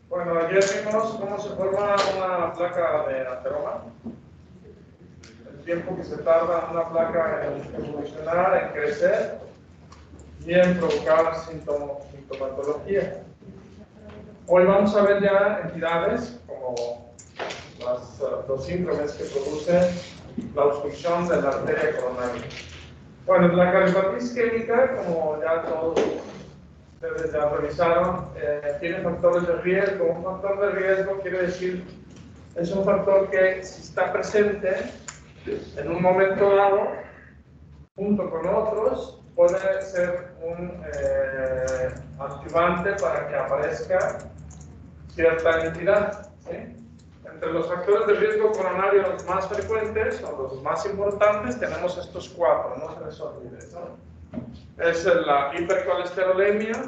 Bueno, ayer vimos cómo se forma una placa de ateroma. El tiempo que se tarda una placa en evolucionar, en crecer y en provocar sintomatología. Hoy vamos a ver ya entidades como los síntomas que producen la obstrucción de la arteria coronaria. Bueno, la cardiopatía isquémica, como ya todos ustedes ya revisaron, tiene factores de riesgo. Un factor de riesgo quiere decir, es un factor que si está presente en un momento dado, junto con otros, puede ser un activante para que aparezca cierta entidad, ¿sí? Entre los factores de riesgo coronario más frecuentes o los más importantes tenemos estos cuatro, no se les olvide, ¿no? Es la hipercolesterolemia,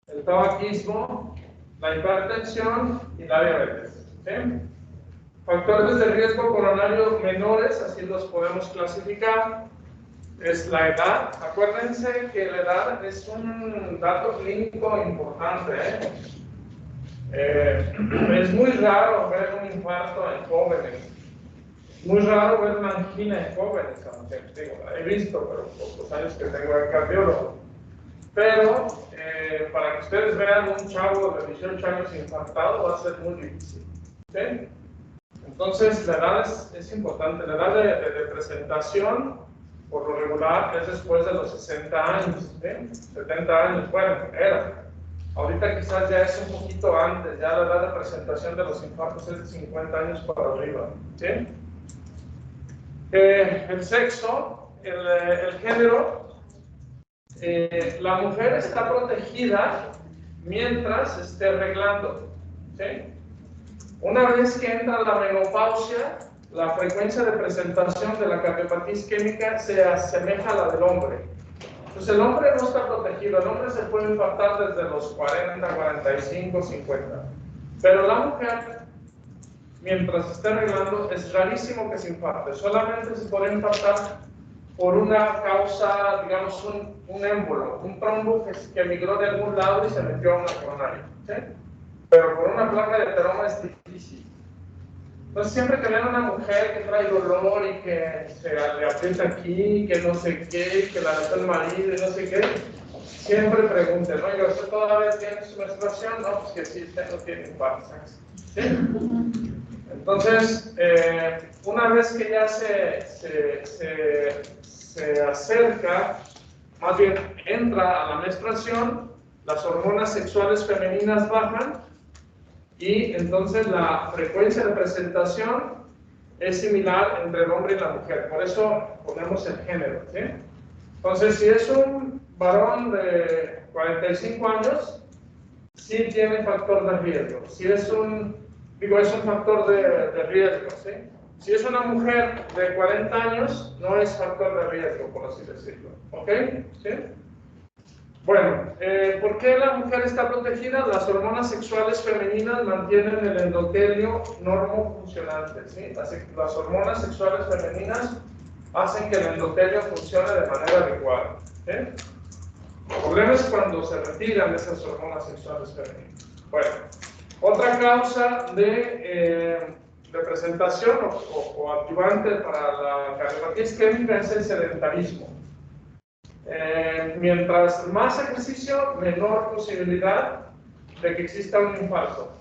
el tabaquismo, la hipertensión y la diabetes, ¿sí? Factores de riesgo coronario menores, así los podemos clasificar, es la edad. Acuérdense que la edad es un dato clínico importante, es muy raro ver un infarto en jóvenes, muy raro ver una angina en jóvenes, aunque digo, he visto, pero por los años que tengo de cardiólogo. Pero para que ustedes vean un chavo de 18 años infartado va a ser muy difícil, ¿sí? Entonces la edad es importante. La edad de presentación por lo regular es después de los 60 años, ¿sí? 70 años, bueno, era. Ahorita quizás ya es un poquito antes, ya la edad de presentación de los infartos es de 50 años para arriba, ¿sí? El sexo, el género, la mujer está protegida mientras esté arreglando, ¿sí? Una vez que entra la menopausia, la frecuencia de presentación de la cardiopatía isquémica se asemeja a la del hombre. Entonces el hombre no está protegido, el hombre se puede infartar desde los 40, 45, 50. Pero la mujer, mientras está arreglando, es rarísimo que se infarte. Solamente se puede infartar por una causa, digamos, un émbolo, un trombo que migró de algún lado y se metió a una coronaria, ¿sí? Pero por una placa de ateroma es difícil. Entonces siempre que ven a una mujer que trae dolor y que se le aprieta aquí, que no sé qué, que la dejó el marido y no sé qué, siempre pregunten, oiga, ¿usted todavía tiene su menstruación? No, pues que sí, usted no tiene infarto, ¿sí? Entonces, una vez que ya se acerca, más bien entra a la menstruación, las hormonas sexuales femeninas bajan y entonces la frecuencia de presentación es similar entre el hombre y la mujer. Por eso ponemos el género, ¿sí? Entonces, si es un varón de 45 años, sí tiene factor de riesgo. Si es es un factor de riesgo, ¿sí? Si es una mujer de 40 años, no es factor de riesgo, por así decirlo. ¿Ok? ¿Sí? Bueno, ¿por qué la mujer está protegida? Las hormonas sexuales femeninas mantienen el endotelio normofuncionante, ¿sí? Las hormonas sexuales femeninas hacen que el endotelio funcione de manera adecuada, ¿sí? El problema es cuando se retiran esas hormonas sexuales femeninas. Bueno, otra causa de presentación o activante para la cardiopatía isquémica es el sedentarismo. Mientras más ejercicio, menor posibilidad de que exista un infarto.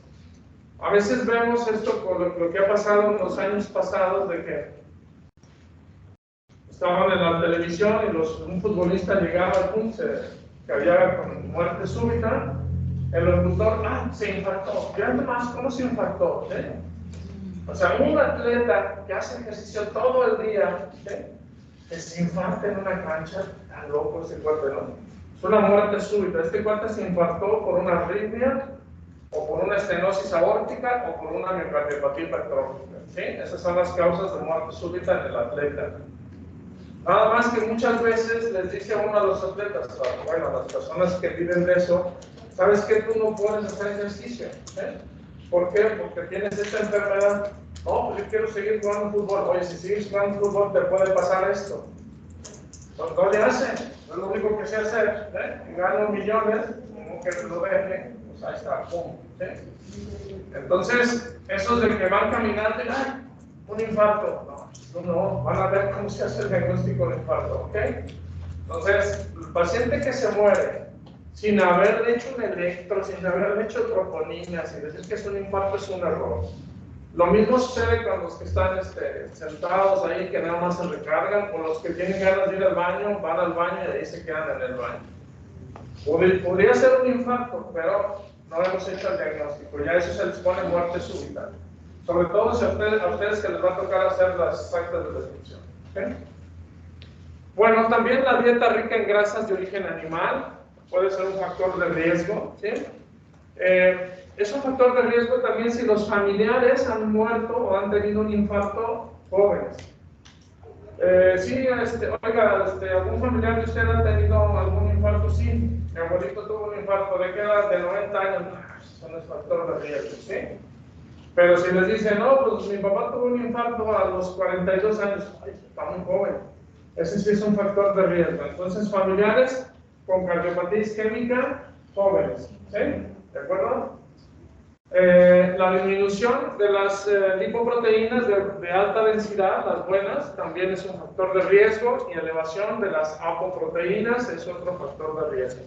A veces vemos esto con lo que ha pasado en los años pasados, de que estaban en la televisión y un futbolista llegaba al punto que había con muerte súbita, el locutor, se infartó. Vean más cómo se infartó, ¿sí? O sea, un atleta que hace ejercicio todo el día, ¿sí?, que se infarte en una cancha, está loco ese cuate, ¿no? Es una muerte súbita. Este cuate se infartó por una arritmia, o por una estenosis aórtica, o por una miocardiopatía hipertrófica, ¿sí? Esas son las causas de muerte súbita en el atleta. Nada más que muchas veces les dice a uno a los atletas, bueno, a las personas que viven de eso, ¿sabes qué? Tú no puedes hacer ejercicio, ¿eh? ¿Por qué? Porque tienes esta enfermedad. No, pues yo quiero seguir jugando fútbol. Oye, si sigues jugando fútbol te puede pasar esto. No le hace, no es lo único que sé hacer, ¿eh? Gano millones, como que lo deje, pues ahí está, pum, ¿sí? Entonces, esos de que van caminando y, ¡ay! Un infarto, no, van a ver cómo se hace el diagnóstico de infarto, ¿ok? Entonces, el paciente que se muere sin haberle hecho un electro, sin haberle hecho troponina, sin decir que es un infarto, es un error. Lo mismo sucede con los que están sentados ahí, que nada más se recargan, o los que tienen ganas de ir al baño, van al baño y ahí se quedan en el baño. Podría ser un infarto, pero no hemos hecho el diagnóstico, ya eso se les pone muerte súbita. Sobre todo si a ustedes que les va a tocar hacer las actas de descripción. ¿Okay? Bueno, también la dieta rica en grasas de origen animal puede ser un factor de riesgo, ¿sí? Es un factor de riesgo también si los familiares han muerto o han tenido un infarto jóvenes. Sí, oiga, ¿algún familiar de usted ha tenido algún infarto? Sí, mi abuelito tuvo un infarto, ¿de qué edad? De 90 años, eso no es factor de riesgo, ¿sí? Pero si les dicen, no, pues mi papá tuvo un infarto a los 42 años, ay, está muy joven. Ese sí es un factor de riesgo. Entonces, familiares con cardiopatía isquémica, jóvenes, ¿sí? ¿De acuerdo? La disminución de las lipoproteínas de alta densidad, las buenas, también es un factor de riesgo, y elevación de las apoproteínas es otro factor de riesgo.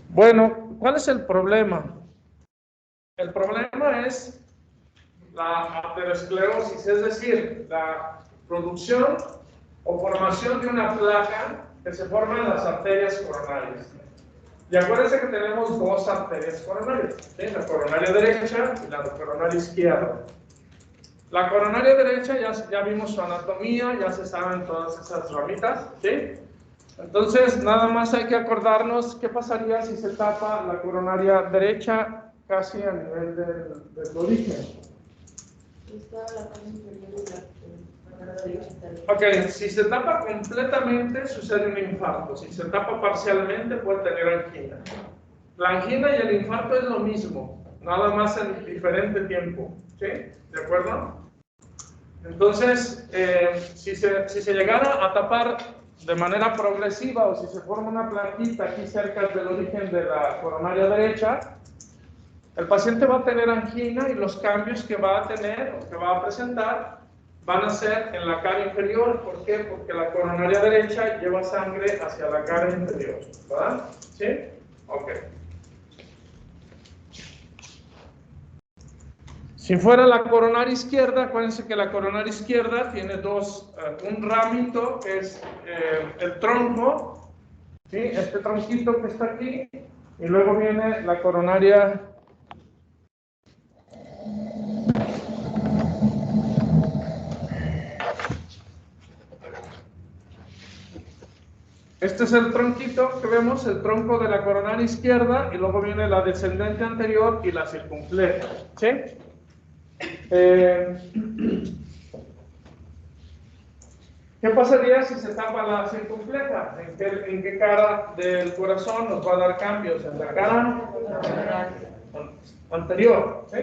Bueno, ¿cuál es el problema? El problema es la aterosclerosis, es decir, la producción o formación de una placa que se forma en las arterias coronarias. Y acuérdense que tenemos dos arterias coronarias, ¿sí? La coronaria derecha y la coronaria izquierda. La coronaria derecha ya vimos su anatomía, ya se saben todas esas ramitas, ¿sí? Entonces, nada más hay que acordarnos qué pasaría si se tapa la coronaria derecha casi a nivel del origen. Ok, si se tapa completamente sucede un infarto, si se tapa parcialmente puede tener angina. La angina y el infarto es lo mismo, nada más en diferente tiempo, ¿sí? ¿De acuerdo? Entonces, si se llegara a tapar de manera progresiva o si se forma una plaquita aquí cerca del origen de la coronaria derecha, el paciente va a tener angina y los cambios que va a tener o que va a presentar van a ser en la cara inferior. ¿Por qué? Porque la coronaria derecha lleva sangre hacia la cara inferior, ¿verdad? ¿Sí? Ok. Si fuera la coronaria izquierda, acuérdense que la coronaria izquierda tiene un ramito que es el tronco, ¿sí? Este tronquito que está aquí, y luego viene la coronaria. Este es el tronquito que vemos, el tronco de la coronaria izquierda, y luego viene la descendente anterior y la circunfleja, ¿sí? ¿Qué pasaría si se tapa la circunfleja? ¿En qué cara del corazón nos va a dar cambios? En la cara anterior, ¿sí?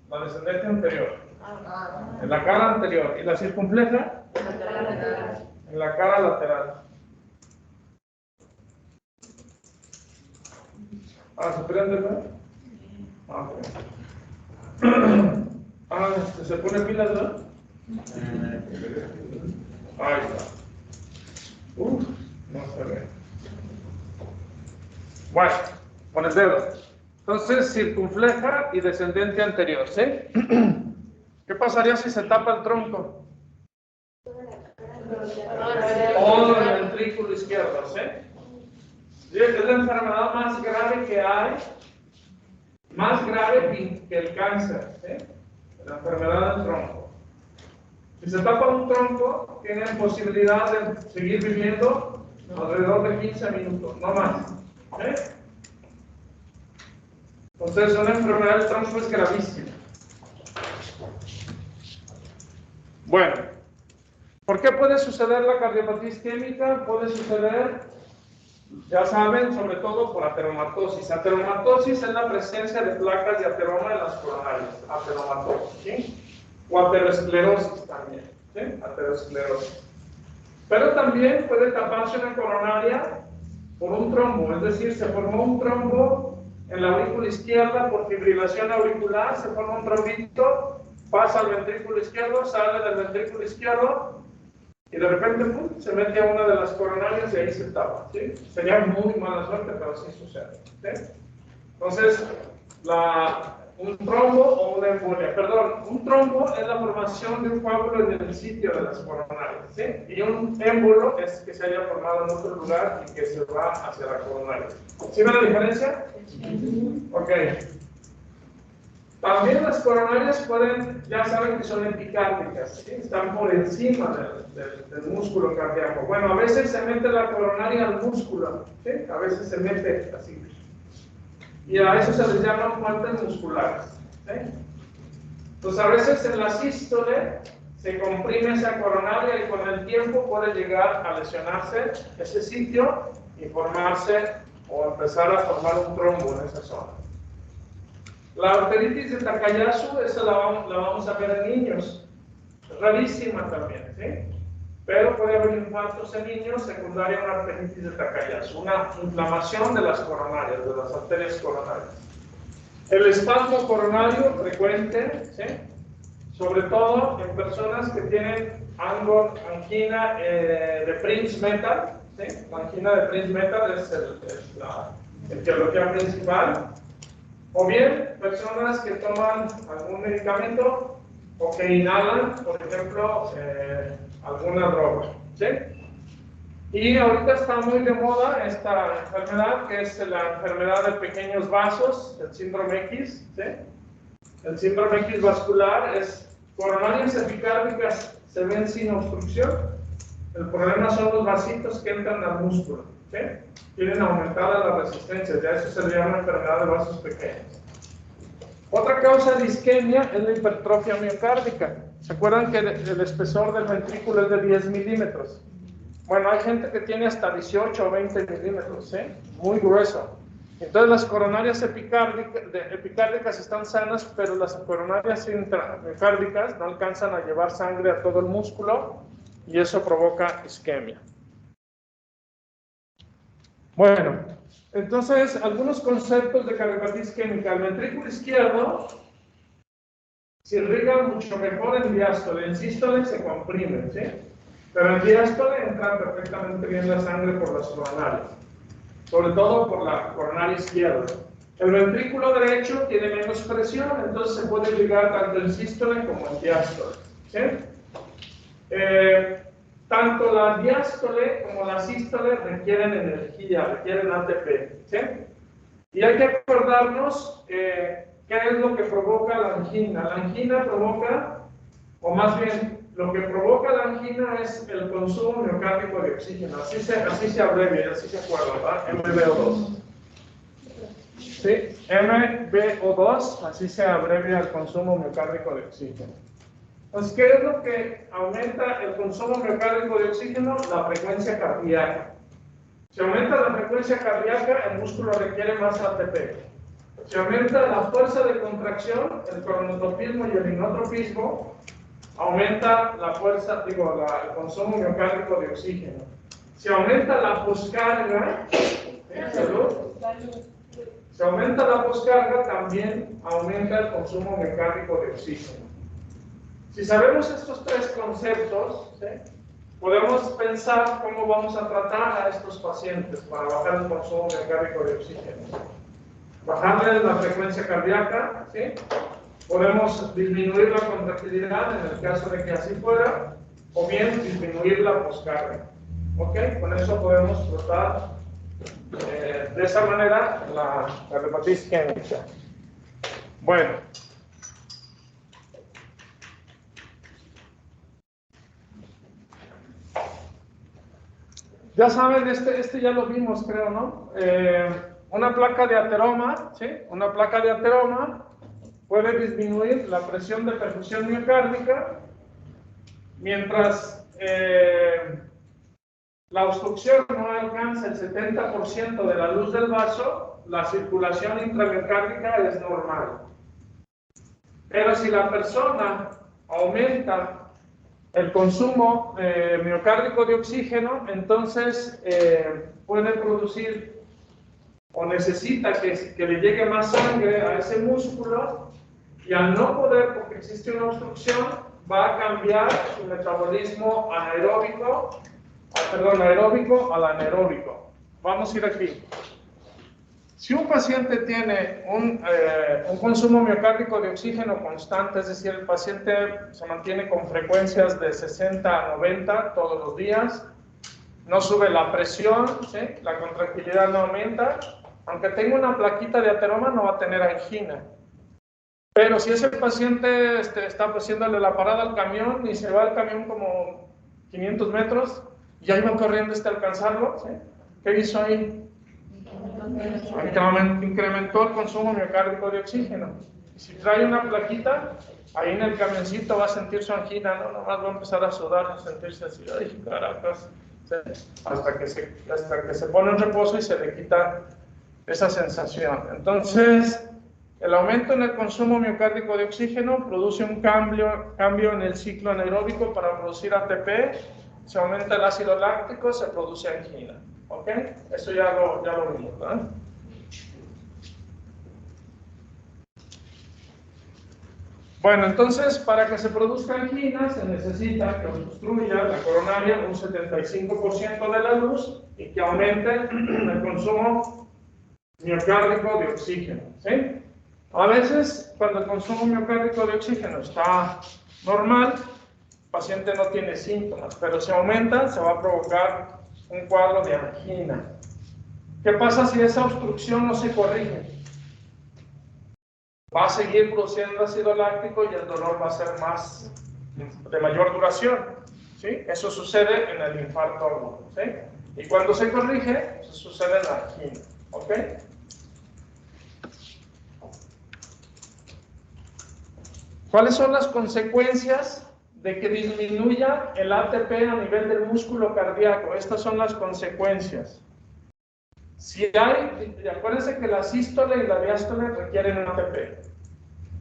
La descendente anterior. En la cara anterior. ¿Y la circunfleja? En la cara lateral. ¿Se prende, ¿no? Okay. ¿Se pone pilas, no? Ahí está. No se ve. Bueno, con el dedo. Entonces, circunfleja y descendente anterior, ¿sí? ¿Qué pasaría si se tapa el tronco? Todo el ventrículo izquierdo, ¿sí? Es la enfermedad más grave que hay, más grave que el cáncer, ¿sí? La enfermedad del tronco. Si se tapa un tronco, tienen posibilidad de seguir viviendo alrededor de 15 minutos, no más. ¿Sí? Entonces, una enfermedad del tronco es gravísima. Bueno, ¿por qué puede suceder la cardiopatía isquémica? Puede suceder, ya saben, sobre todo por ateromatosis. Ateromatosis es la presencia de placas de ateroma en las coronarias. Ateromatosis, ¿sí? O aterosclerosis también, ¿sí? Aterosclerosis. Pero también puede taparse una coronaria por un trombo, es decir, se formó un trombo en la aurícula izquierda por fibrilación auricular, se forma un trombito, pasa al ventrículo izquierdo, sale del ventrículo izquierdo y de repente ¡pum!, se mete a una de las coronarias y ahí se tapa, ¿sí? Sería muy mala suerte, pero sí sucede, ¿sí? Entonces, un trombo o una embolia, perdón, un trombo es la formación de un coágulo en el sitio de las coronarias, ¿sí? Y un émbolo es que se haya formado en otro lugar y que se va hacia la coronaria. ¿Sí ven la diferencia? Ok. También las coronarias pueden, ya saben que son epicárdicas, ¿sí? Están por encima del músculo cardíaco. Bueno, a veces se mete la coronaria al músculo, ¿sí? A veces se mete así. Y a eso se les llama puentes musculares, ¿sí? Entonces a veces en la sístole se comprime esa coronaria y con el tiempo puede llegar a lesionarse ese sitio y formarse o empezar a formar un trombo en esa zona. La arteritis de Takayasu, esa la vamos a ver en niños, es rarísima también, ¿sí? Pero puede haber infartos en niños secundaria a una arteritis de Takayasu, una inflamación de las coronarias, de las arterias coronarias. El espasmo coronario frecuente, ¿sí? Sobre todo en personas que tienen angina de Prinzmetal, ¿sí? La angina de Prinzmetal es la etiología principal. O bien, personas que toman algún medicamento o que inhalan, por ejemplo, alguna droga, ¿sí? Y ahorita está muy de moda esta enfermedad, que es la enfermedad de pequeños vasos, el síndrome X, ¿sí? El síndrome X vascular es coronarias epicárdicas se ven sin obstrucción. El problema son los vasitos que entran al músculo, ¿sí? Tienen aumentada la resistencia, ya eso se le llama enfermedad de vasos pequeños. Otra causa de isquemia es la hipertrofia miocárdica. ¿Se acuerdan que el espesor del ventrículo es de 10 milímetros? Bueno, hay gente que tiene hasta 18 o 20 milímetros, ¿sí? Muy grueso. Entonces las coronarias epicárdicas están sanas, pero las coronarias intramiocárdicas no alcanzan a llevar sangre a todo el músculo y eso provoca isquemia. Bueno, entonces algunos conceptos de cardiopatía isquémica. El ventrículo izquierdo se irriga mucho mejor en diástole, en sístole se comprime, ¿sí? Pero en diástole entra perfectamente bien la sangre por las coronarias, sobre todo por la coronaria izquierda. El ventrículo derecho tiene menos presión, entonces se puede irrigar tanto en sístole como en diástole, ¿sí? Tanto la diástole como la sístole requieren energía, requieren ATP, ¿sí? Y hay que acordarnos qué es lo que provoca la angina. La angina provoca, o más bien, lo que provoca la angina es el consumo miocárdico de oxígeno. Así se abrevia, así se acuerda, ¿verdad? MbO2. ¿Sí? MbO2, así se abrevia el consumo miocárdico de oxígeno. Entonces, ¿qué es lo que aumenta el consumo miocárdico de oxígeno? La frecuencia cardíaca. Si aumenta la frecuencia cardíaca, el músculo requiere más ATP. Si aumenta la fuerza de contracción, el cronotropismo y el inotropismo, aumenta la fuerza, el consumo miocárdico de oxígeno. Si aumenta la poscarga, si aumenta la poscarga, también aumenta el consumo miocárdico de oxígeno. Si sabemos estos tres conceptos, ¿sí?, podemos pensar cómo vamos a tratar a estos pacientes para bajar el consumo miocárdico de oxígeno. Bajarle la frecuencia cardíaca, ¿sí? Podemos disminuir la contractilidad en el caso de que así fuera, o bien disminuir la poscarga. ¿Ok? Con eso podemos tratar de esa manera la cardiopatía isquémica. Bueno. Ya saben, este ya lo vimos, creo, ¿no? Una placa de ateroma, ¿sí? Una placa de ateroma puede disminuir la presión de perfusión miocárdica mientras la obstrucción no alcanza el 70% de la luz del vaso, la circulación intramiocárdica es normal. Pero si la persona aumenta el consumo miocárdico de oxígeno, entonces puede producir o necesita que le llegue más sangre a ese músculo, y al no poder, porque existe una obstrucción, va a cambiar su metabolismo aeróbico al anaeróbico. Vamos a ir aquí. Si un paciente tiene un consumo miocárdico de oxígeno constante, es decir, el paciente se mantiene con frecuencias de 60 a 90 todos los días, no sube la presión, ¿sí? La contractilidad no aumenta, aunque tenga una plaquita de ateroma no va a tener angina. Pero si ese paciente está haciéndole la parada al camión y se va al camión como 500 metros y ahí va corriendo hasta alcanzarlo, ¿sí? ¿Qué hizo ahí? Incrementó el consumo miocárdico de oxígeno. Y si trae una plaquita, ahí en el camioncito va a sentir su angina, ¿no? Nomás va a empezar a sudar, a sentirse así, ay, caracas, ¿sí? hasta que se pone en reposo y se le quita esa sensación. Entonces, el aumento en el consumo miocárdico de oxígeno produce un cambio en el ciclo anaeróbico para producir ATP, se aumenta el ácido láctico, se produce angina. ¿Ok? Eso ya lo vimos, ¿verdad? Bueno, entonces, para que se produzca angina, se necesita que obstruya la coronaria un 75% de la luz y que aumente el consumo miocárdico de oxígeno, ¿sí? A veces, cuando el consumo miocárdico de oxígeno está normal, el paciente no tiene síntomas, pero si aumenta, se va a provocar un cuadro de angina. ¿Qué pasa si esa obstrucción no se corrige? Va a seguir produciendo ácido láctico y el dolor va a ser de mayor duración, ¿sí? Eso sucede en el infarto agudo, ¿sí? Y cuando se corrige, eso sucede en la angina, ¿ok? ¿Cuáles son las consecuencias de que disminuya el ATP a nivel del músculo cardíaco? Estas son las consecuencias. Acuérdense que la sístole y la diástole requieren un ATP.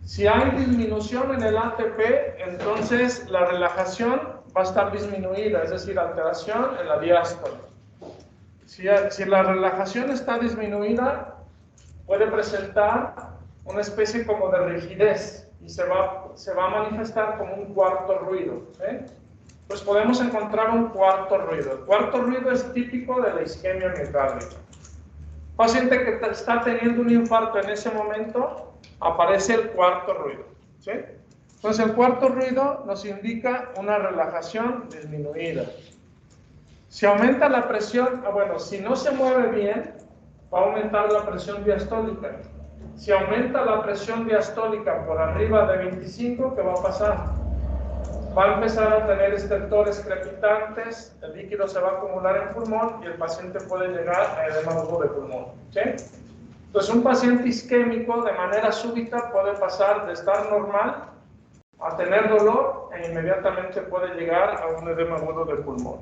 Si hay disminución en el ATP, entonces la relajación va a estar disminuida, es decir, alteración en la diástole. Si la relajación está disminuida, puede presentar una especie como de rigidez y se va a manifestar como un cuarto ruido, ¿sí? Pues podemos encontrar un cuarto ruido. El cuarto ruido es típico de la isquemia miocárdica. Paciente que está teniendo un infarto en ese momento, aparece el cuarto ruido, ¿sí? Entonces el cuarto ruido nos indica una relajación disminuida. Si aumenta la presión, si no se mueve bien, va a aumentar la presión diastólica. Si aumenta la presión diastólica por arriba de 25, ¿qué va a pasar? Va a empezar a tener estertores crepitantes, el líquido se va a acumular en pulmón y el paciente puede llegar a edema agudo de pulmón, ¿sí? Entonces un paciente isquémico de manera súbita puede pasar de estar normal a tener dolor e inmediatamente puede llegar a un edema agudo de pulmón.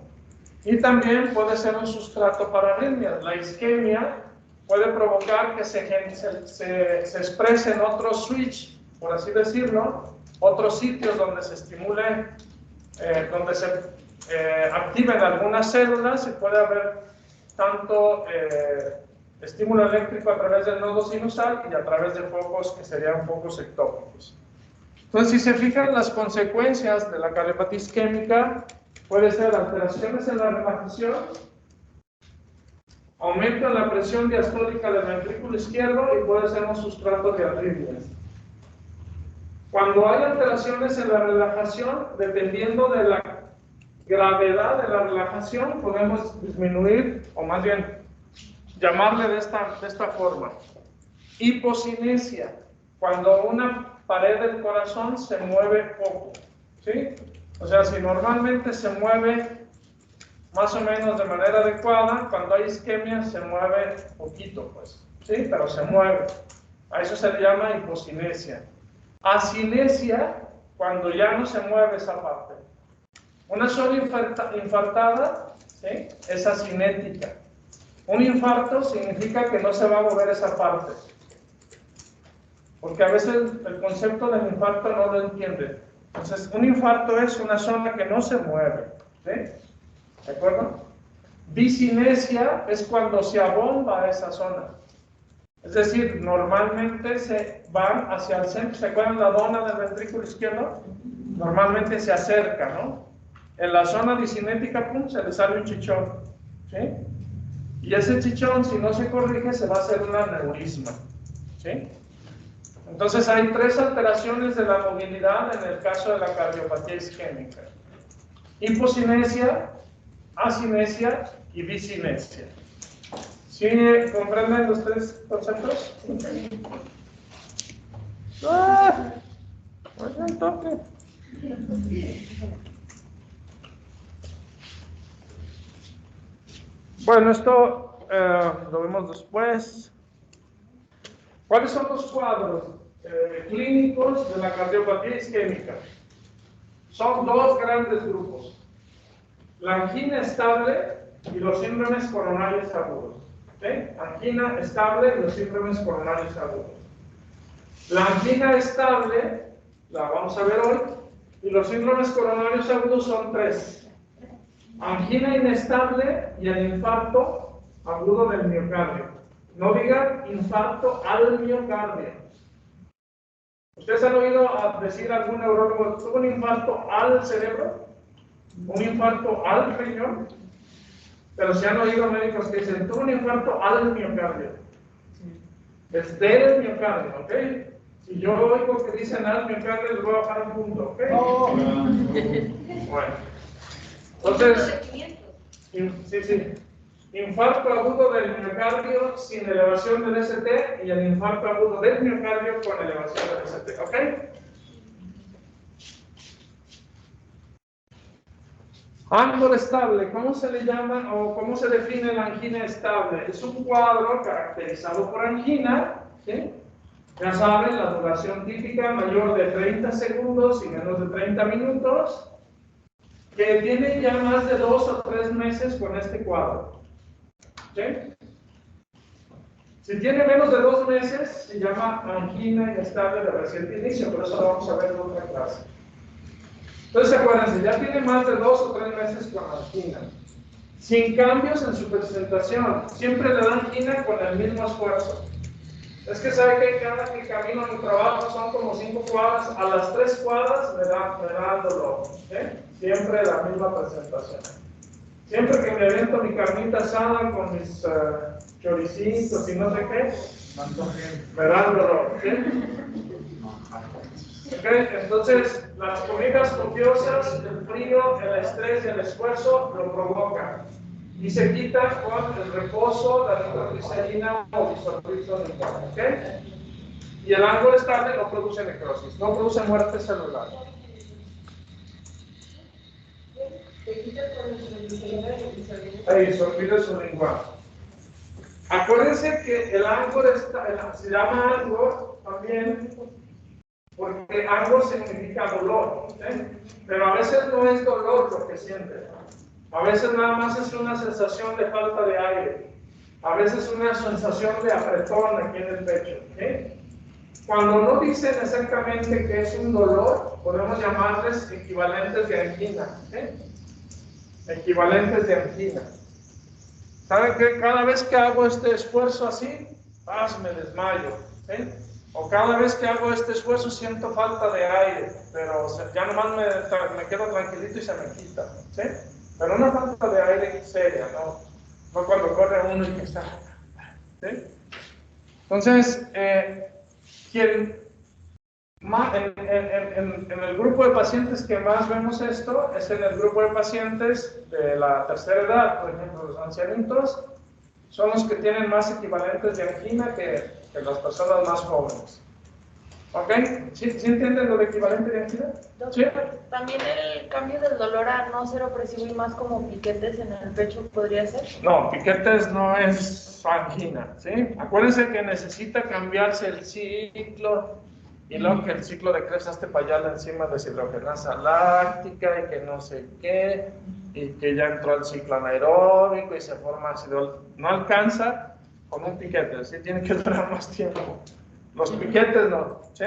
Y también puede ser un sustrato para arritmias. La isquemia puede provocar que se exprese en otros switch, por así decirlo, otros sitios donde se estimule, donde se activen algunas células, y puede haber tanto estímulo eléctrico a través del nodo sinusal y a través de focos que serían focos ectópicos. Entonces, si se fijan, las consecuencias de la cardiopatía isquémica puede ser alteraciones en la relajación, aumento en la presión diastólica del ventrículo izquierdo y puede ser un sustrato de arritmias. Cuando hay alteraciones en la relajación, dependiendo de la gravedad de la relajación, podemos disminuir, o más bien llamarle de esta forma: hipocinesia, cuando una pared del corazón se mueve poco, ¿sí? O sea, si normalmente se mueve más o menos de manera adecuada, cuando hay isquemia se mueve poquito, pues, ¿sí? Pero se mueve. A eso se le llama hipocinesia. Acinesia, cuando ya no se mueve esa parte. Una sola infartada, ¿sí?, es acinética. Un infarto significa que no se va a mover esa parte. Porque a veces el concepto del infarto no lo entiende. Entonces, un infarto es una zona que no se mueve, ¿sí? ¿De acuerdo? Disinesia es cuando se abomba esa zona. Es decir, normalmente se van hacia el centro. ¿Se acuerdan la dona del ventrículo izquierdo? Normalmente se acerca, ¿no? En la zona disinética, pum, se le sale un chichón, ¿sí? Y ese chichón, si no se corrige, se va a hacer un aneurisma, ¿sí? Entonces hay tres alteraciones de la movilidad en el caso de la cardiopatía isquémica: hipocinesia, asinesia y disinesia. ¿Sí comprenden los tres conceptos? ¡Ah! ¡Oye, un toque! Bueno, esto lo vemos después. ¿Cuáles son los cuadros clínicos de la cardiopatía isquémica? Son dos grandes grupos: la angina estable y los síndromes coronarios agudos. ¿Sí? Angina estable y los síndromes coronarios agudos. La angina estable la vamos a ver hoy, y los síndromes coronarios agudos son tres: angina inestable y el infarto agudo del miocardio. No digan infarto al miocardio. ¿Ustedes han oído decir a algún neurólogo: tuvo un infarto al cerebro? ¿Un infarto al riñón? Pero se han oído médicos que dicen: tuvo un infarto al miocardio. Es del miocardio, ¿ok? Si yo oigo que dicen al miocardio, les voy a bajar un punto, ¿ok? Oh. Bueno. Entonces, sí. Infarto agudo del miocardio sin elevación del ST y el infarto agudo del miocardio con elevación del ST, ¿ok? Ángulo estable, ¿cómo se le llama o cómo se define la angina estable? Es un cuadro caracterizado por angina, ¿sí? Ya saben, la duración típica mayor de 30 segundos y menos de 30 minutos, que tiene ya más de 2 o 3 meses con este cuadro. ¿Sí? Si tiene menos de 2 meses, se llama angina inestable de reciente inicio, pero eso lo vamos a ver en otra clase. Entonces, acuérdense, ya tiene más de 2 o 3 meses con angina, sin cambios en su presentación, siempre le da angina con el mismo esfuerzo. Es que sabe que cada que camino a mi trabajo son como 5 cuadras, a las 3 cuadras me da dolor, ¿eh? Siempre la misma presentación. Siempre que me aviento mi carnita asada con mis choricitos y no sé qué, me da dolor, ¿sí? Okay, entonces, las comidas copiosas, el frío, el estrés y el esfuerzo lo provocan. Y se quita con el reposo, la nitroglicerina o bisoprostol, ¿ok? Y el ángulo estable no produce necrosis, no produce muerte celular. Ahí, sorbido sublingual. Acuérdense que el ángulo se llama ángulo también porque ángulo significa dolor, ¿eh? Pero a veces no es dolor lo que siente. A veces nada más es una sensación de falta de aire. A veces una sensación de apretón aquí en el pecho. ¿Sí? Cuando no dicen exactamente que es un dolor, podemos llamarles equivalentes de angina. ¿Sí? Equivalentes de angina. ¿Saben qué? Cada vez que hago este esfuerzo así, me desmayo. ¿Sí? O cada vez que hago este esfuerzo siento falta de aire, pero ya nomás me quedo tranquilito y se me quita. ¿Sí? Pero una falta de aire seria, no cuando corre uno y que está. ¿Sí? Entonces, en el grupo de pacientes que más vemos esto es en el grupo de pacientes de la tercera edad, por ejemplo, los ancianitos son los que tienen más equivalentes de angina que las personas más jóvenes. ¿Ok? ¿Sí entienden lo de equivalente de angina? ¿Sí? También el cambio del dolor a no ser opresivo y más como piquetes en el pecho podría ser. No, piquetes no es angina, ¿sí? Acuérdense que necesita cambiarse el ciclo y luego que el ciclo de Krebs esté para allá la enzima deshidrogenasa láctica y que no sé qué, y que ya entró el ciclo anaeróbico y se forma ácido. No alcanza con un piquete, ¿sí? Tiene que durar más tiempo. Los piquetes no, ¿sí?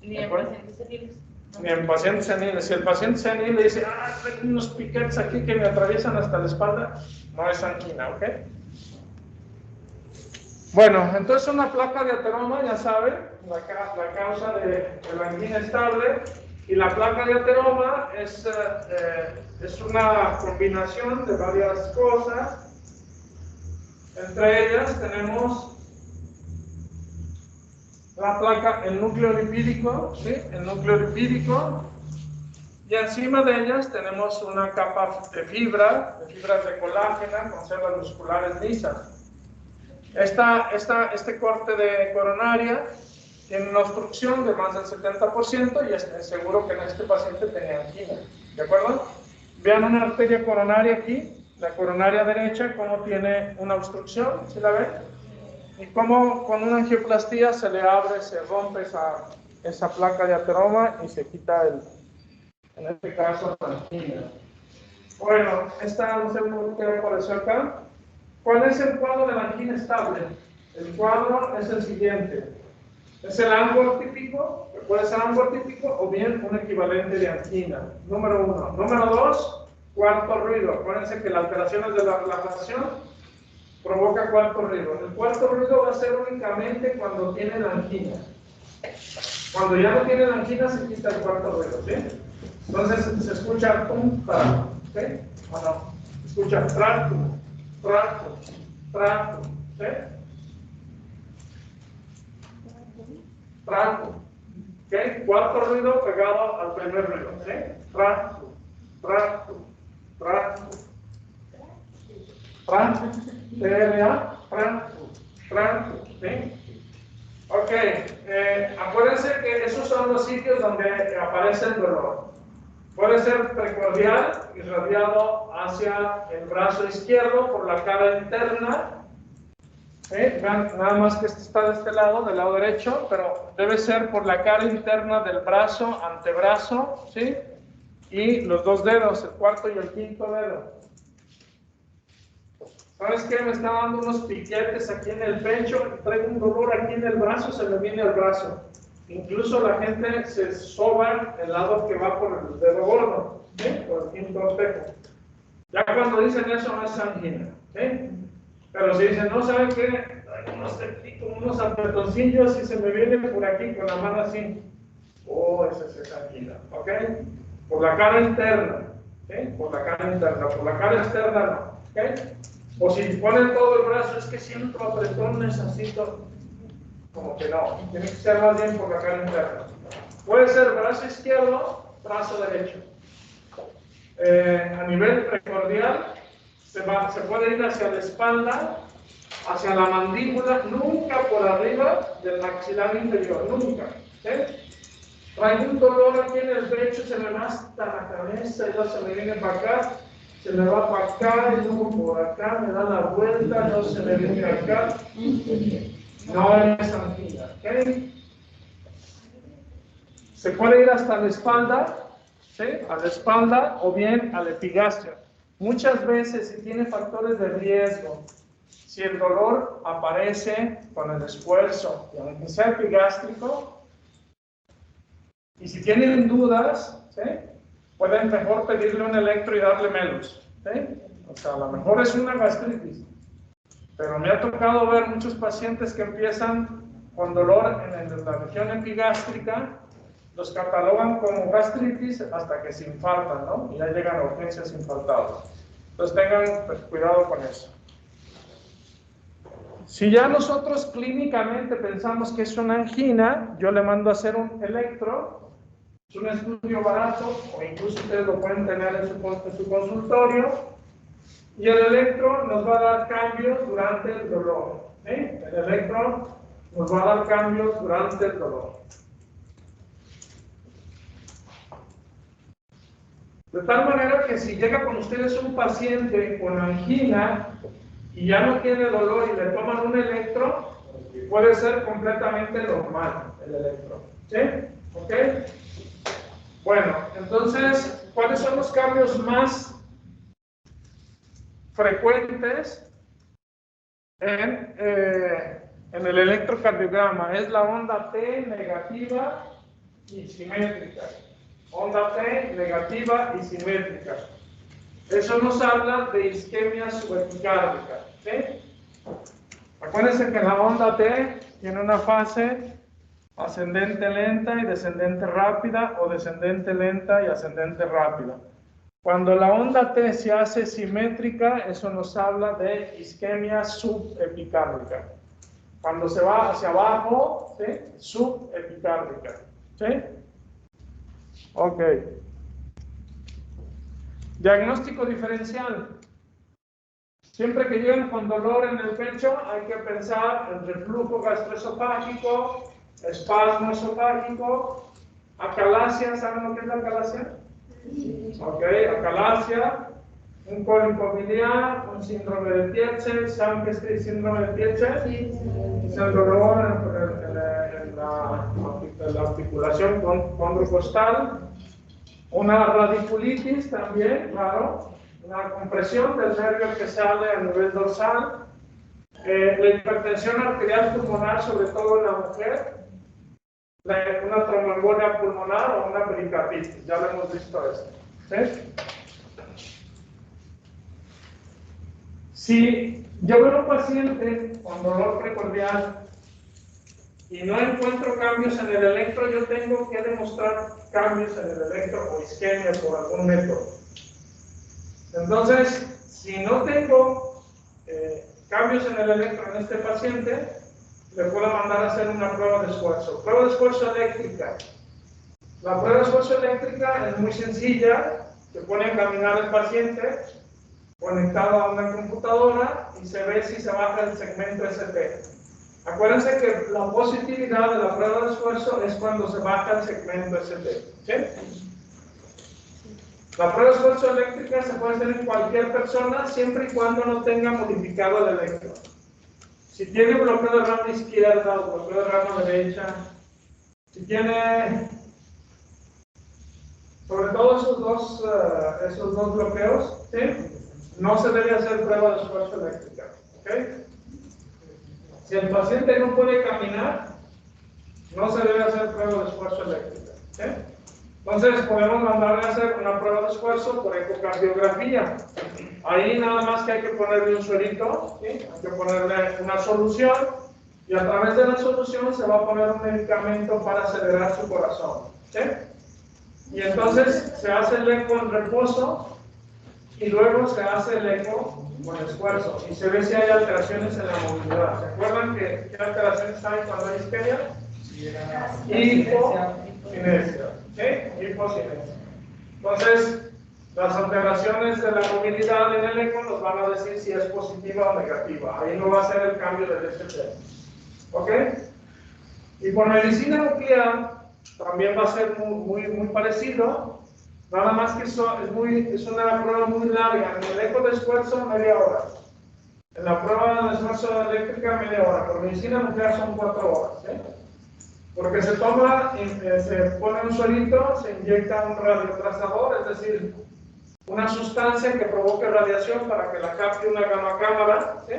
Ni en pacientes seniles. Ni en pacientes seniles. Si el paciente senil le dice, tengo unos piquetes aquí que me atraviesan hasta la espalda, no es angina, ¿ok? Bueno, entonces una placa de ateroma, ya saben, la causa de la angina estable, y la placa de ateroma es una combinación de varias cosas. Entre ellas tenemos la placa, el núcleo lipídico, ¿sí? El núcleo lipídico, y encima de ellas tenemos una capa de fibras de colágeno con células musculares lisas. Este corte de coronaria tiene una obstrucción de más del 70% y estoy seguro que en este paciente tenía angina. ¿De acuerdo? Vean una arteria coronaria aquí, la coronaria derecha, cómo tiene una obstrucción, ¿sí la ven? Y cómo con una angioplastía se le abre, se rompe esa placa de ateroma y se quita en este caso, la angina. Bueno, no sé por qué apareció acá. ¿Cuál es el cuadro de la angina estable? El cuadro es el siguiente. Es el ángulo típico, que puede ser ángulo típico o bien un equivalente de angina. Número 1. Número 2, cuarto ruido. Acuérdense que las alteraciones de la relajación provoca cuarto ruido. El cuarto ruido va a ser únicamente cuando tiene la angina. Cuando ya no tiene la angina se quita el cuarto ruido, ¿sí? Entonces se escucha un trato, ¿sí? ¿O no? Se escucha trato, trato, trato, ¿sí? Trato, ¿ok? Cuarto ruido pegado al primer ruido, ¿sí? Trato, trato, trato, trato, TRA, trato, trato, ¿sí? Ok, acuérdense que esos son los sitios donde aparece el dolor. Puede ser precordial, irradiado hacia el brazo izquierdo por la cara interna. Vean, nada más que este está de este lado, del lado derecho, pero debe ser por la cara interna del brazo, antebrazo, ¿sí? Y los dos dedos, el cuarto y el quinto dedo. ¿Sabes qué? Me está dando unos piquetes aquí en el pecho, traigo un dolor aquí en el brazo, se me viene el brazo. Incluso la gente se soba el lado que va por el dedo gordo, ¿sí? Por el quinto espejo. Ya cuando dicen eso no es angina, ¿sí? Pero si dicen, no, ¿saben qué? Traigo unos apretoncillos y se me viene por aquí con la mano así. Oh, esa es angina, ¿ok? Por la cara interna, ¿sí? Por la cara interna, por la cara externa no, ¿ok? O si ponen todo el brazo, es que siento apretón, necesito. Como que no, tiene que ser más bien por la cara interna. Puede ser brazo izquierdo, brazo derecho. A nivel precordial, se puede ir hacia la espalda, hacia la mandíbula, nunca por arriba del maxilar inferior, nunca. Traigo un dolor aquí en el pecho, se me va hasta la cabeza y luego se me viene para acá. Se me va para acá y luego por acá, me da la vuelta, luego se me viene acá. No es angina, ¿ok? Se puede ir hasta la espalda, ¿sí? A la espalda o bien al epigastrio. Muchas veces, si tiene factores de riesgo, si el dolor aparece con el esfuerzo, y aunque sea epigástrico, y si tienen dudas, ¿sí? Pueden mejor pedirle un electro y darle melus, ¿sí? O sea, a lo mejor es una gastritis, pero me ha tocado ver muchos pacientes que empiezan con dolor en la región epigástrica, los catalogan como gastritis hasta que se infartan, ¿no? Y ya llegan a urgencias infartados. Entonces tengan cuidado con eso. Si ya nosotros clínicamente pensamos que es una angina, yo le mando a hacer un electro, es un estudio barato, o incluso ustedes lo pueden tener en su consultorio, y el electro nos va a dar cambios durante el dolor. ¿Sí? El electro nos va a dar cambios durante el dolor. De tal manera que si llega con ustedes un paciente con angina y ya no tiene dolor y le toman un electro, puede ser completamente normal el electro. ¿Sí? ¿Ok? Bueno, entonces, ¿cuáles son los cambios más frecuentes en el electrocardiograma? Es la onda T negativa y simétrica. onda T negativa y simétrica. Eso nos habla de isquemia subepicárdica. ¿Sí? Acuérdense que la onda T tiene una fase ascendente lenta y descendente rápida, o descendente lenta y ascendente rápida. Cuando la onda T se hace simétrica, eso nos habla de isquemia subepicárdica. Cuando se va hacia abajo, ¿sí? Subepicárdica. ¿Sí? Ok. Diagnóstico diferencial. Siempre que lleguen con dolor en el pecho, hay que pensar en reflujo gastroesofágico, espasmo esofágico, acalasia. ¿Saben lo que es la acalasia? Sí. Ok, acalasia, un cólico biliar, un síndrome de Tietze. ¿Saben qué es el síndrome de Tietze? Sí. Es el dolor en la articulación condrocostal. Una radiculitis también, claro. Una compresión del nervio que sale a nivel dorsal. La hipertensión arterial pulmonar, sobre todo en la mujer. Una tromboembolia pulmonar o una pericarditis. Ya lo hemos visto esto. ¿Sí? Si yo veo a un paciente con dolor precordial y no encuentro cambios en el electro, yo tengo que demostrar cambios en el electro o isquemia por algún método. Entonces, si no tengo cambios en el electro en este paciente, le puedo mandar a hacer una prueba de esfuerzo. Prueba de esfuerzo eléctrica. La prueba de esfuerzo eléctrica es muy sencilla. Se pone a caminar el paciente conectado a una computadora y se ve si se baja el segmento ST. Acuérdense que la positividad de la prueba de esfuerzo es cuando se baja el segmento ST. ¿Sí? La prueba de esfuerzo eléctrica se puede hacer en cualquier persona siempre y cuando no tenga modificado el electro. Si tiene bloqueo de rama izquierda o bloqueo de rama derecha, si tiene sobre todo esos dos bloqueos, ¿sí? No se debe hacer prueba de esfuerzo eléctrica. ¿Okay? Si el paciente no puede caminar, no se debe hacer prueba de esfuerzo eléctrica. ¿Sí? Entonces podemos mandarle a hacer una prueba de esfuerzo por ecocardiografía. Ahí nada más que hay que ponerle un suerito, ¿sí? Hay que ponerle una solución y a través de la solución se va a poner un medicamento para acelerar su corazón. ¿Sí? Y entonces se hace el eco en reposo y luego se hace el eco con esfuerzo y se ve si hay alteraciones en la movilidad. ¿Se acuerdan qué alteraciones hay cuando hay isquemia? Hipocinesia. ¿Sí? Hipocinesia. Entonces, las alteraciones de la movilidad en el eco nos van a decir si es positiva o negativa. Ahí no va a ser el cambio del ST. ¿Ok? Y por medicina nuclear también va a ser muy parecido. Nada más que es una prueba muy larga. En el eco de esfuerzo, media hora. En la prueba de esfuerzo eléctrica, media hora. Por medicina nuclear son 4 horas. ¿Sí? Porque se pone un suerito, se inyecta un radiotrazador, es decir, una sustancia que provoque radiación para que la capte una gamma cámara. ¿Sí?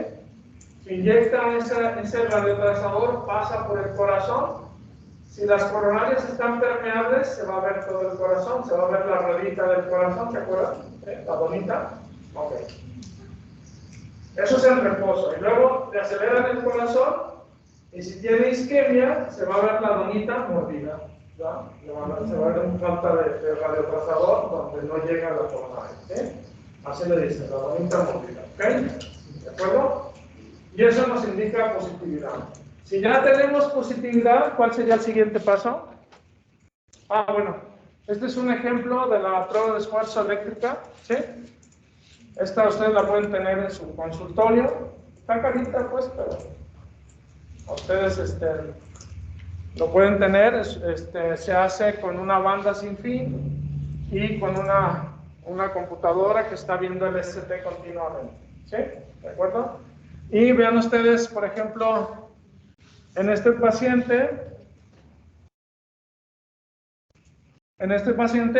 Se inyecta ese radiotrazador, pasa por el corazón. Si las coronarias están permeables, se va a ver todo el corazón, se va a ver la ruedita del corazón, ¿se acuerdan? ¿Sí? La donita. Ok. Eso es el reposo. Y luego le aceleran el corazón. Y si tiene isquemia, se va a ver la donita mordida. ¿Ya? Se va a ver una falta de radiotrazador donde no llega la coronaria. ¿Sí? Así le dicen, la donita mordida. ¿Ok? ¿De acuerdo? Y eso nos indica positividad. Si ya tenemos positividad, ¿cuál sería el siguiente paso? Bueno, este es un ejemplo de la prueba de esfuerzo eléctrica. ¿Sí? Esta ustedes la pueden tener en su consultorio. Está carita, pues, pero ustedes lo pueden tener. Se hace con una banda sin fin y con una computadora que está viendo el ST continuamente. ¿Sí? ¿De acuerdo? Y vean ustedes, por ejemplo, en este paciente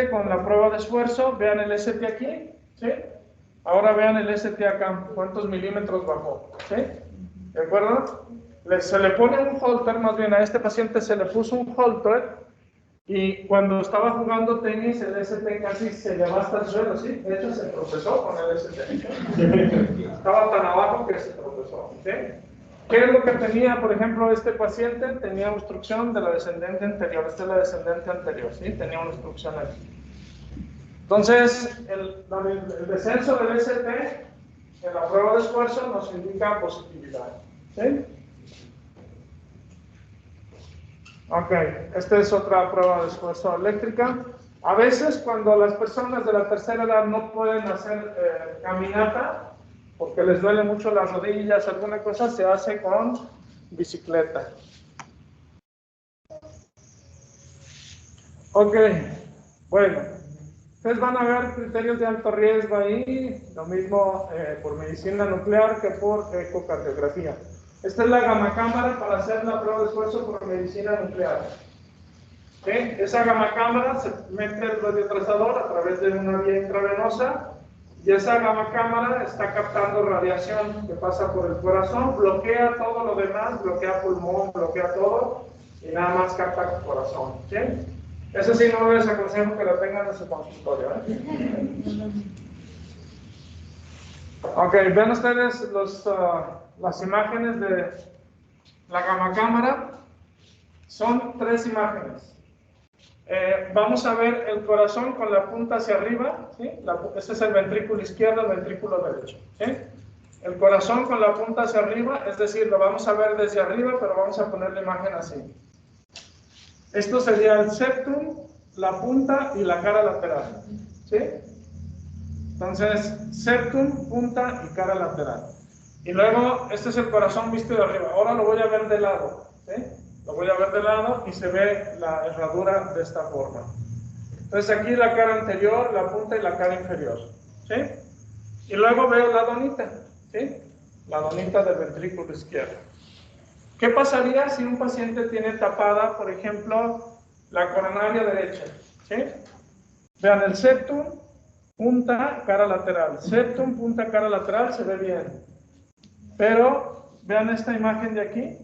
con la prueba de esfuerzo, vean el ST aquí. ¿Sí? Ahora vean el ST acá, cuántos milímetros bajó. ¿Sí? ¿De acuerdo? Se le pone un holter, más bien a este paciente se le puso un holter Y cuando estaba jugando tenis, el ST casi se le va hasta el suelo, ¿sí? De hecho, se tropezó con el ST. Estaba tan abajo que se tropezó, ¿sí? ¿Qué es lo que tenía, por ejemplo, este paciente? Tenía obstrucción de la descendente anterior. Esta es la descendente anterior, ¿sí? Tenía una obstrucción aquí. Entonces, el descenso del ST en la prueba de esfuerzo nos indica positividad, ¿sí? Ok, esta es otra prueba de esfuerzo eléctrica. A veces cuando las personas de la tercera edad no pueden hacer caminata, porque les duele mucho las rodillas, alguna cosa, se hace con bicicleta. Ok, bueno, ustedes van a ver criterios de alto riesgo ahí, lo mismo por medicina nuclear que por ecocardiografía. Esta es la gamma cámara para hacer la prueba de esfuerzo por medicina nuclear. ¿Okay? Esa gamma cámara se mete el radiotrasador a través de una vía intravenosa y esa gamma cámara está captando radiación que pasa por el corazón, bloquea todo lo demás, bloquea pulmón, bloquea todo y nada más capta el corazón. ¿Sí? Eso sí, no les aconsejo que lo tengan en su consultorio. Ok, ven ustedes las imágenes de la gamma cámara. Son 3 imágenes. Vamos a ver el corazón con la punta hacia arriba, ¿sí? Este es el ventrículo izquierdo, el ventrículo derecho, ¿sí? El corazón con la punta hacia arriba, es decir, lo vamos a ver desde arriba, pero vamos a poner la imagen así. Esto sería el septum, la punta y la cara lateral, ¿sí? Entonces, septum, punta y cara lateral. Y luego, este es el corazón visto de arriba. Ahora lo voy a ver de lado, ¿sí? Lo voy a ver de lado y se ve la herradura de esta forma. Entonces aquí la cara anterior, la punta y la cara inferior, ¿sí? Y luego veo la donita, ¿sí? La donita del ventrículo izquierdo. ¿Qué pasaría si un paciente tiene tapada, por ejemplo, la coronaria derecha? ¿Sí? Vean el septum, punta, cara lateral. Septum, punta, cara lateral, se ve bien. Pero vean esta imagen de aquí.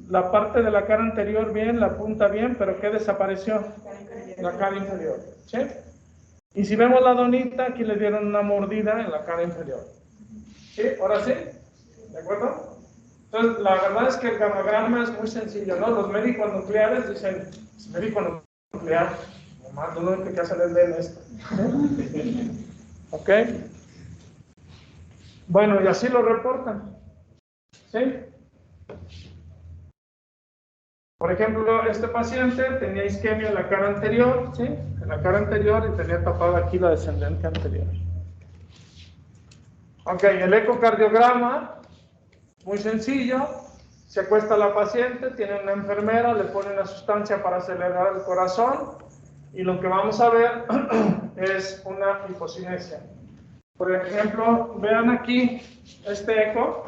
La parte de la cara anterior bien, la punta bien, pero ¿qué desapareció? La cara inferior. ¿Sí? Y si vemos la donita, aquí le dieron una mordida en la cara inferior. ¿Sí? ¿Ahora sí? ¿De acuerdo? Entonces, la verdad es que el gammagrama es muy sencillo, ¿no? Los médicos nucleares dicen, médico nuclear, nomás lo único que hacen es leer esto. ¿Ok? Bueno, y así lo reportan. ¿Sí? Por ejemplo, este paciente tenía isquemia en la cara anterior, ¿sí? En la cara anterior y tenía tapada aquí la descendente anterior. Ok, el ecocardiograma, muy sencillo. Se acuesta la paciente, tiene una enfermera, le pone una sustancia para acelerar el corazón y lo que vamos a ver es una hipocinesia. Por ejemplo, vean aquí este eco,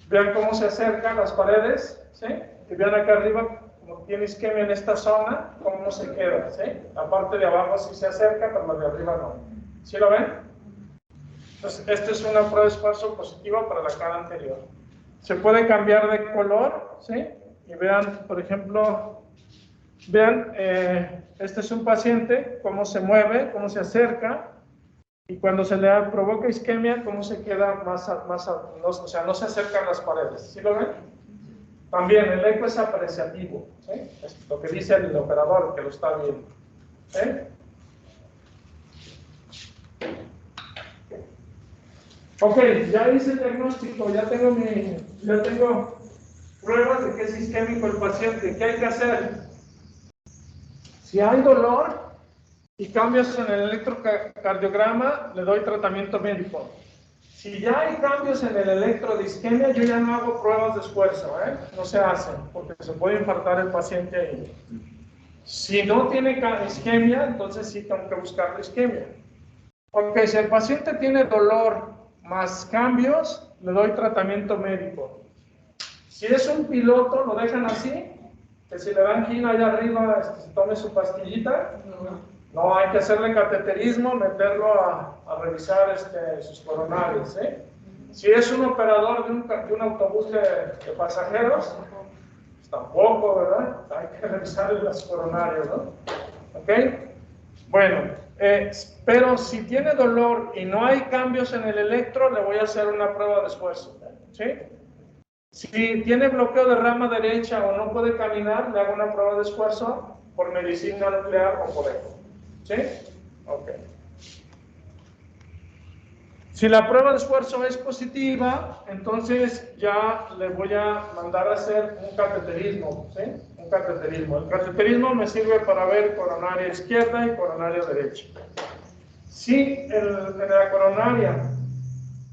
vean cómo se acercan las paredes, ¿sí? Y vean acá arriba, como tiene isquemia en esta zona, cómo se queda, ¿sí? La parte de abajo sí se acerca, pero la de arriba no. ¿Sí lo ven? Entonces, esta es una prueba de esfuerzo positiva para la cara anterior. Se puede cambiar de color, ¿sí? Y vean, por ejemplo, vean, este es un paciente, cómo se mueve, cómo se acerca, y cuando se le provoca isquemia, cómo se queda o sea, no se acercan las paredes. ¿Sí lo ven? También el eco es apreciativo, ¿sí? Es lo que dice el operador, que lo está viendo. ¿Sí? Ok, ya hice el diagnóstico, ya tengo pruebas de que es isquémico el paciente. ¿Qué hay que hacer? Si hay dolor y cambios en el electrocardiograma, le doy tratamiento médico. Si ya hay cambios en el electro de isquemia, yo ya no hago pruebas de esfuerzo, no se hacen, porque se puede infartar el paciente ahí. Si no tiene isquemia, entonces sí tengo que buscar la isquemia. Ok, si el paciente tiene dolor más cambios, le doy tratamiento médico. Si es un piloto, lo dejan así, que si le dan angina allá arriba, se tome su pastillita. No, hay que hacerle cateterismo, meterlo a revisar sus coronarios. Si es un operador de un autobús de pasajeros, Pues tampoco, ¿verdad? Hay que revisar las coronarias, ¿no? ¿Ok? Bueno, pero si tiene dolor y no hay cambios en el electro, le voy a hacer una prueba de esfuerzo, ¿sí? Si tiene bloqueo de rama derecha o no puede caminar, le hago una prueba de esfuerzo por medicina nuclear o por eco, ¿sí? Ok. Si la prueba de esfuerzo es positiva, entonces ya le voy a mandar a hacer un cateterismo, ¿sí? Un cateterismo. El cateterismo me sirve para ver coronaria izquierda y coronaria derecha. Si en la coronaria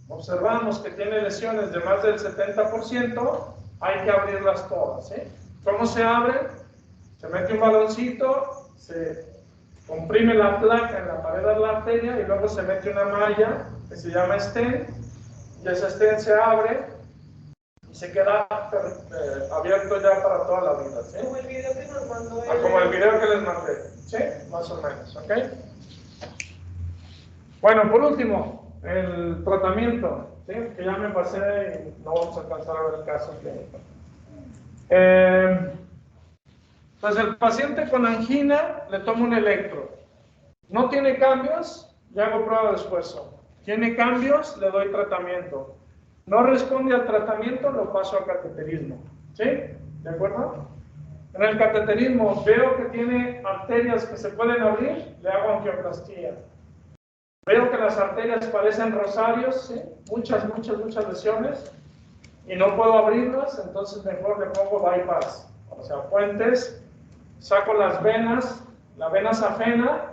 observamos que tiene lesiones de más del 70%, hay que abrirlas todas, ¿sí? ¿Cómo se abre? Se mete un baloncito, se comprime la placa en la pared de la arteria y luego se mete una malla que se llama stent, y ese stent se abre y se queda abierto ya para toda la vida, ¿sí? Como el video que nos mandó como el video que les mandé, ¿sí? Más o menos, ¿ok? Bueno, por último, el tratamiento, ¿sí? Que ya me pasé y no vamos a alcanzar a ver el caso clínico. Pues el paciente con angina le tomo un electro. No tiene cambios, le hago prueba de esfuerzo. Tiene cambios, le doy tratamiento. No responde al tratamiento, lo paso a cateterismo. ¿Sí? ¿De acuerdo? En el cateterismo veo que tiene arterias que se pueden abrir, le hago angioplastía. Veo que las arterias parecen rosarios, ¿sí? Muchas lesiones, y no puedo abrirlas, entonces mejor le pongo bypass. O sea, puentes, saco las venas, la vena safena,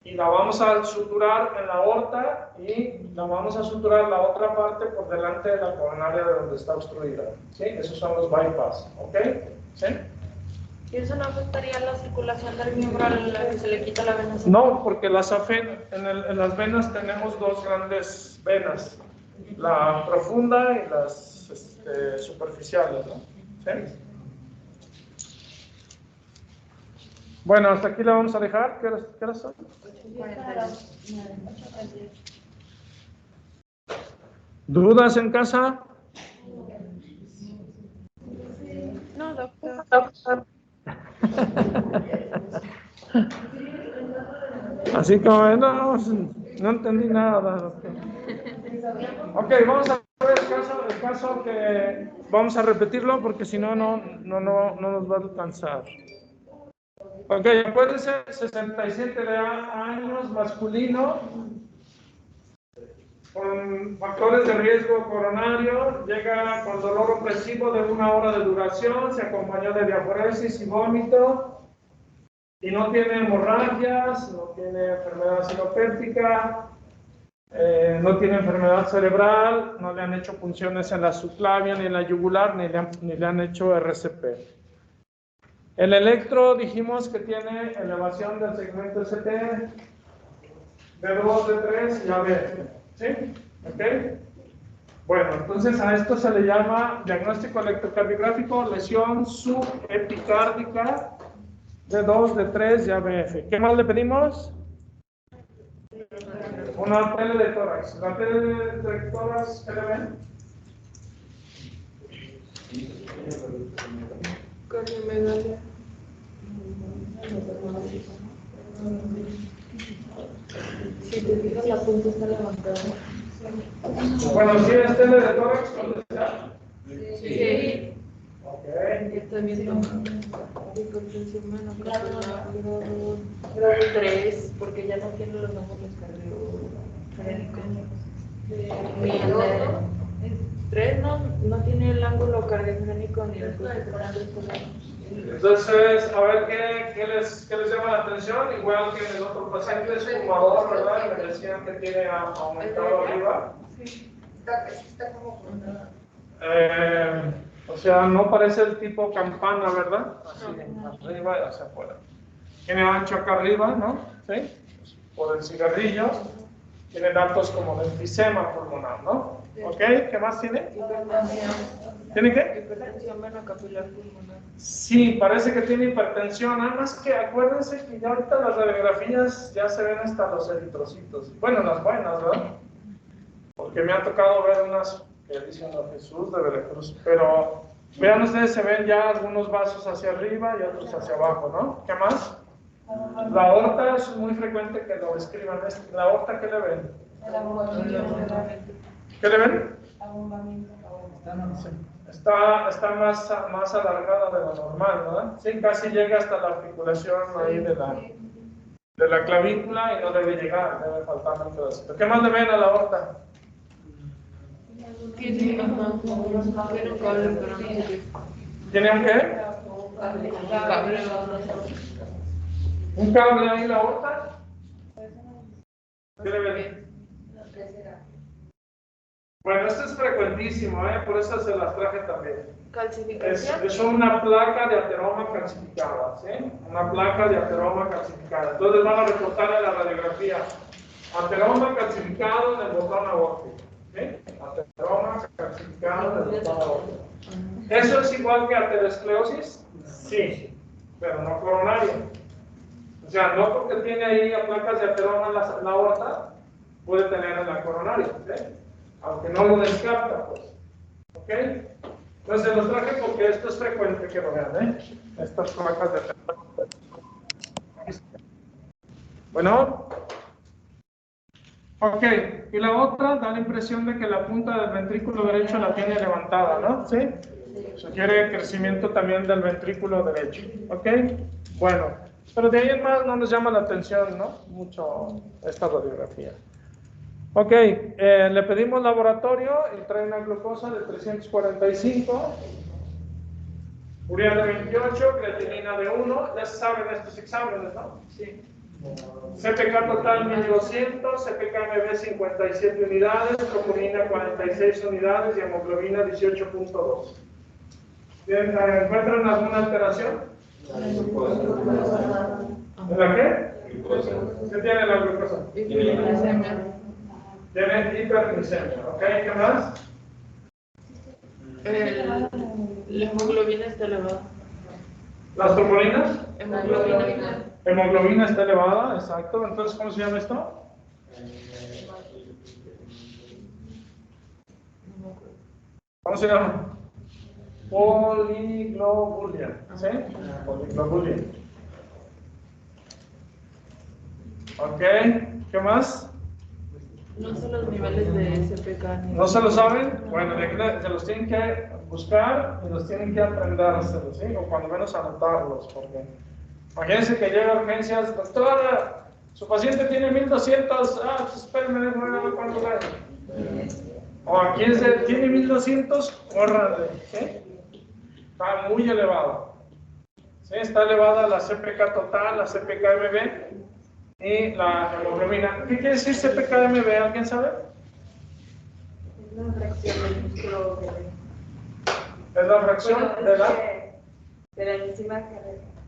y la vamos a suturar en la aorta y la vamos a suturar la otra parte por delante de la coronaria de donde está obstruida. ¿Sí? Esos son los bypass. ¿Ok? ¿Sí? ¿Y eso no afectaría la circulación del miembro a la que se le quita la vena? No, porque la safena, en las venas tenemos dos grandes venas, la profunda y las superficiales, ¿no? ¿Sí? Bueno, hasta aquí la vamos a dejar. ¿Qué horas son? 42. ¿Dudas en casa? No, doctor. Así como, no entendí nada. Ok, vamos a ver el caso que vamos a repetirlo porque si no, no nos va a alcanzar. Ok, acuérdense, 67 años, masculino, con factores de riesgo coronario, llega con dolor opresivo de 1 hora de duración, se acompañó de diaforesis y vómito, y no tiene hemorragias, no tiene enfermedad sinopéptica, no tiene enfermedad cerebral, no le han hecho punciones en la subclavia ni en la yugular, ni le han hecho RCP. El electro dijimos que tiene elevación del segmento ST de 2, de 3 y AB. ¿Sí? ¿Ok? Bueno, entonces a esto se le llama diagnóstico electrocardiográfico, lesión subepicárdica de 2, de 3 y ABF. ¿Qué más le pedimos? Una tele de tórax. ¿La tele de tórax qué le ven? Cardiomegalia. Si te fijas, la punta está levantada. Bueno, si es tele de tórax, ¿dónde está? Sí. Ok. Está viendo hipertensión menos grado 3, porque ya no tiene los nódulos cardiogénicos. Ni el 3 no tiene el ángulo cardiogénico ni el Entonces, a ver qué les llama la atención, igual que en el otro paciente es fumador, ¿verdad? Me decían que tiene aumentado arriba. Sí. Está como O sea, no parece el tipo campana, ¿verdad? Así, arriba y hacia afuera. Tiene ancho acá arriba, ¿no? ¿Sí? Por el cigarrillo. Tiene datos como de enfisema pulmonar, ¿no? ¿Ok? ¿Qué más tiene? ¿Tiene qué? Hipertensión venocapilar pulmonar. Sí, parece que tiene hipertensión. Nada más que acuérdense que ya ahorita las radiografías ya se ven hasta los eritrocitos. Bueno, las buenas, ¿verdad? Porque me ha tocado ver unas que dicen a Jesús de Veracruz, pero Vean ustedes, se ven ya algunos vasos hacia arriba y otros hacia abajo, ¿no? ¿Qué más? La aorta es muy frecuente que lo escriban. ¿La aorta qué le ven? ¿Qué le ven? Sí. Está más alargada de lo normal, ¿verdad? Sí, casi llega hasta la articulación ahí de la clavícula y no debe llegar, debe faltar un pedacito. ¿Qué más le ven a la aorta? Tiene un cable, pero no sé qué. ¿Tiene un qué? Cable. ¿Un cable ahí en la aorta? ¿Qué le ven? Bueno, esto es frecuentísimo, por eso se las traje también. Calcificación. Es una placa de ateroma calcificada, ¿sí? Una placa de ateroma calcificada. Entonces van a reportar en la radiografía ateroma calcificado en el botón aórtico, ¿sí? Ateroma calcificado en el botón aórtico. ¿Eso es igual que aterosclerosis? Sí, pero no coronario. O sea, no porque tiene ahí placas de ateroma en la aorta, puede tener en la coronaria, ¿sí? Aunque no lo descarta, pues. ¿Ok? Entonces los traje porque esto es frecuente que lo vean, estas placas de ateroma. Bueno. Ok, y la otra da la impresión de que la punta del ventrículo derecho la tiene levantada, ¿no? ¿Sí? Sugiere crecimiento también del ventrículo derecho, ¿ok? Bueno, pero de ahí en más no nos llama la atención, ¿no? Mucho esta radiografía. Ok, le pedimos laboratorio y trae una glucosa de 345, urea de 28, creatinina de 1, ya se saben estos exámenes, ¿no? Sí. CPK total 1200, CPK-MB 57 unidades, troponina 46 unidades y hemoglobina 18.2. ¿Encuentran alguna alteración? ¿En la qué? ¿Qué tiene la glucosa? Tiene hiperglicemia, ¿ok? ¿Qué más? La hemoglobina está elevada. ¿Las troponinas? Hemoglobina. Hemoglobina está elevada, exacto. Entonces, ¿cómo se llama esto? ¿Cómo se llama? Poliglobulia, ¿sí? Poliglobulia. Ok, ¿qué más? No sé los niveles de CPK. ¿No se lo saben? Bueno, se los tienen que buscar y los tienen que aprendérselos, ¿sí? O cuando menos anotarlos, porque imagínense que llega a urgencias, doctora, su paciente tiene 1200, pues espérenme, no ver cuánto da. O aquí tiene 1200, córrale, ¿sí? Está muy elevado. ¿Sí? Está elevada la CPK total, la CPK-MB y la hemoglobina. ¿Qué quiere decir CPK-MB? ¿Alguien sabe? Es la fracción del músculo que Es la fracción de la enzima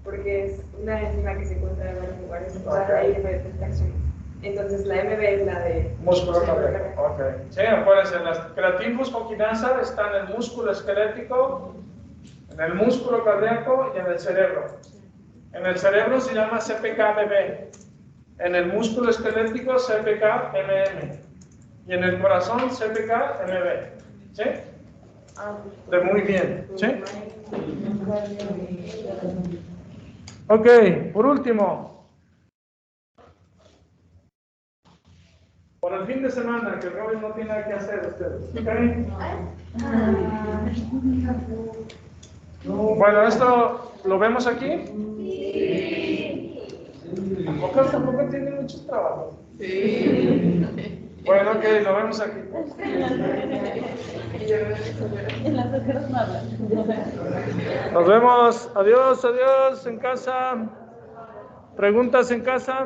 porque es una enzima que se encuentra en varios lugares para ir de fracciones. Entonces la MB es la de músculo cardíaco. Ok. Sí, acuérdense, la creatinfosfoquinasa está en el músculo esquelético, en el músculo cardíaco y en el cerebro. En el cerebro se llama CPK-MB. En el músculo esquelético CPK-MM. Y en el corazón CPK-MB. ¿Sí? De muy bien. ¿Sí? Ok, por último. Por el fin de semana, que Robin no tiene nada que hacer ustedes. ¿Okay? Bueno, esto lo vemos aquí. Tampoco tiene muchos trabajos. Sí. Bueno, ok, lo vemos aquí. Nos vemos. Adiós, adiós en casa. ¿Preguntas en casa?